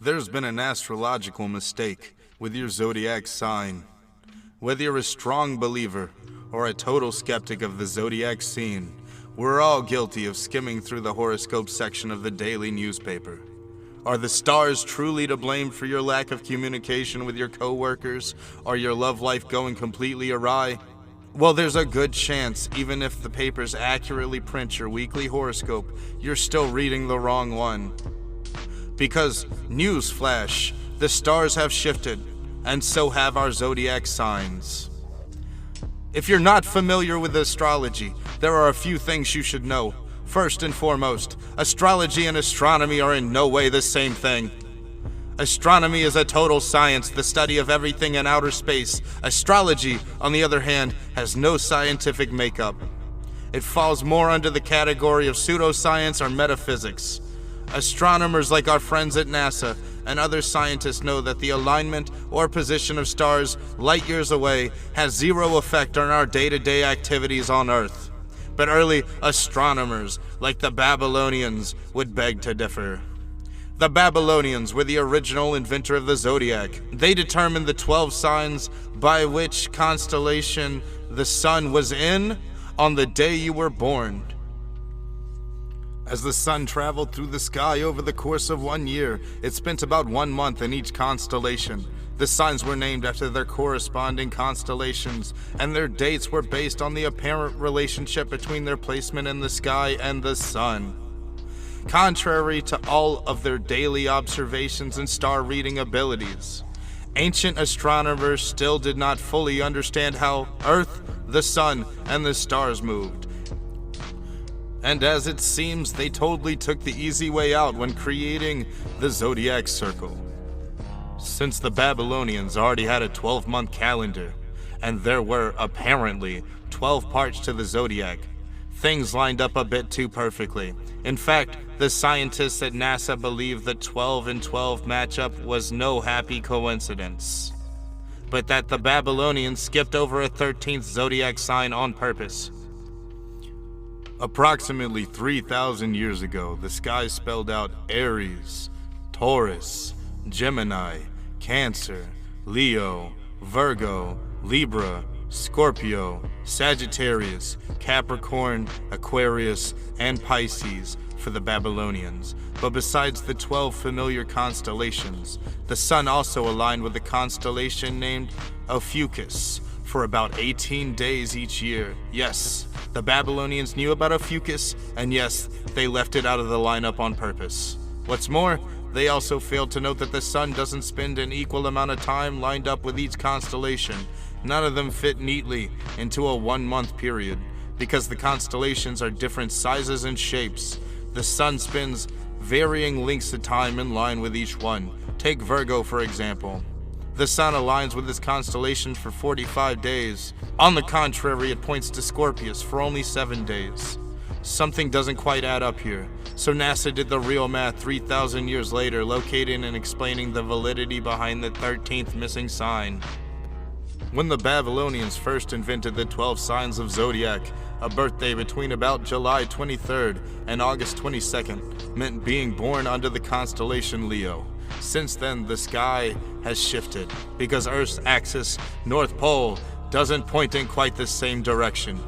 There's been an astrological mistake with your zodiac sign. Whether you're a strong believer or a total skeptic of the zodiac scene, we're all guilty of skimming through the horoscope section of the daily newspaper. Are the stars truly to blame for your lack of communication with your coworkers or your love life going completely awry? Well, there's a good chance, even if the papers accurately print your weekly horoscope, you're still reading the wrong one. Because, newsflash, the stars have shifted, and so have our zodiac signs. If you're not familiar with astrology, there are a few things you should know. First and foremost, astrology and astronomy are in no way the same thing. Astronomy is a total science, the study of everything in outer space. Astrology, on the other hand, has no scientific makeup. It falls more under the category of pseudoscience or metaphysics. Astronomers like our friends at NASA and other scientists know that the alignment or position of stars light years away has zero effect on our day-to-day activities on Earth. But early astronomers, like the Babylonians, would beg to differ. The Babylonians were the original inventor of the zodiac. They determined the 12 signs by which constellation the sun was in on the day you were born. As the sun traveled through the sky over the course of 1 year, it spent about 1 month in each constellation. The signs were named after their corresponding constellations, and their dates were based on the apparent relationship between their placement in the sky and the sun. Contrary to all of their daily observations and star-reading abilities, ancient astronomers still did not fully understand how Earth, the sun, and the stars moved. And as it seems, they totally took the easy way out when creating the zodiac circle. Since the Babylonians already had a 12-month calendar, and there were apparently 12 parts to the zodiac, things lined up a bit too perfectly. In fact, the scientists at NASA believed the 12 and 12 matchup was no happy coincidence, but that the Babylonians skipped over a 13th zodiac sign on purpose. Approximately 3,000 years ago, the sky spelled out Aries, Taurus, Gemini, Cancer, Leo, Virgo, Libra, Scorpio, Sagittarius, Capricorn, Aquarius, and Pisces for the Babylonians. But besides the 12 familiar constellations, the sun also aligned with a constellation named Ophiuchus for about 18 days each year. Yes, the Babylonians knew about Ophiuchus, and yes, they left it out of the lineup on purpose. What's more, they also failed to note that the sun doesn't spend an equal amount of time lined up with each constellation. None of them fit neatly into a 1-month period, because the constellations are different sizes and shapes. The sun spends varying lengths of time in line with each one. Take Virgo, for example. The sun aligns with its constellation for 45 days. On the contrary, it points to Scorpius for only 7 days. Something doesn't quite add up here, so NASA did the real math 3,000 years later, locating and explaining the validity behind the 13th missing sign. When the Babylonians first invented the 12 signs of zodiac, a birthday between about July 23rd and August 22nd meant being born under the constellation Leo. Since then, the sky has shifted because Earth's axis, North Pole, doesn't point in quite the same direction.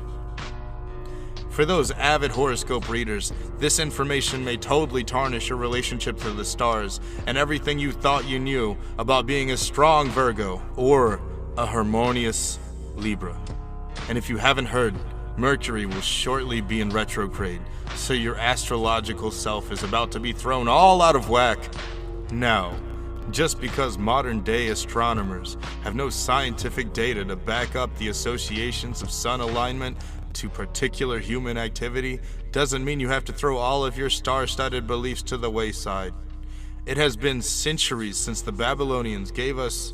For those avid horoscope readers, this information may totally tarnish your relationship to the stars and everything you thought you knew about being a strong Virgo or a harmonious Libra. And if you haven't heard, Mercury will shortly be in retrograde, so your astrological self is about to be thrown all out of whack. Now, just because modern-day astronomers have no scientific data to back up the associations of sun alignment to particular human activity, doesn't mean you have to throw all of your star-studded beliefs to the wayside. It has been centuries since the Babylonians gave us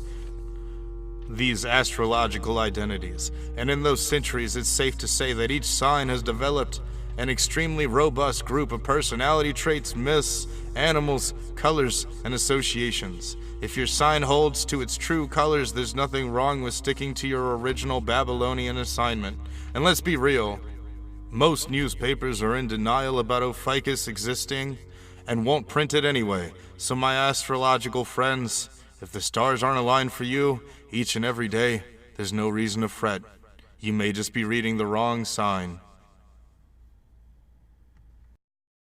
these astrological identities, and in those centuries it's safe to say that each sign has developed an extremely robust group of personality traits, myths, animals, colors, and associations. If your sign holds to its true colors, there's nothing wrong with sticking to your original Babylonian assignment. And let's be real, most newspapers are in denial about Ophiuchus existing, and won't print it anyway. So my astrological friends, if the stars aren't aligned for you each and every day, there's no reason to fret. You may just be reading the wrong sign.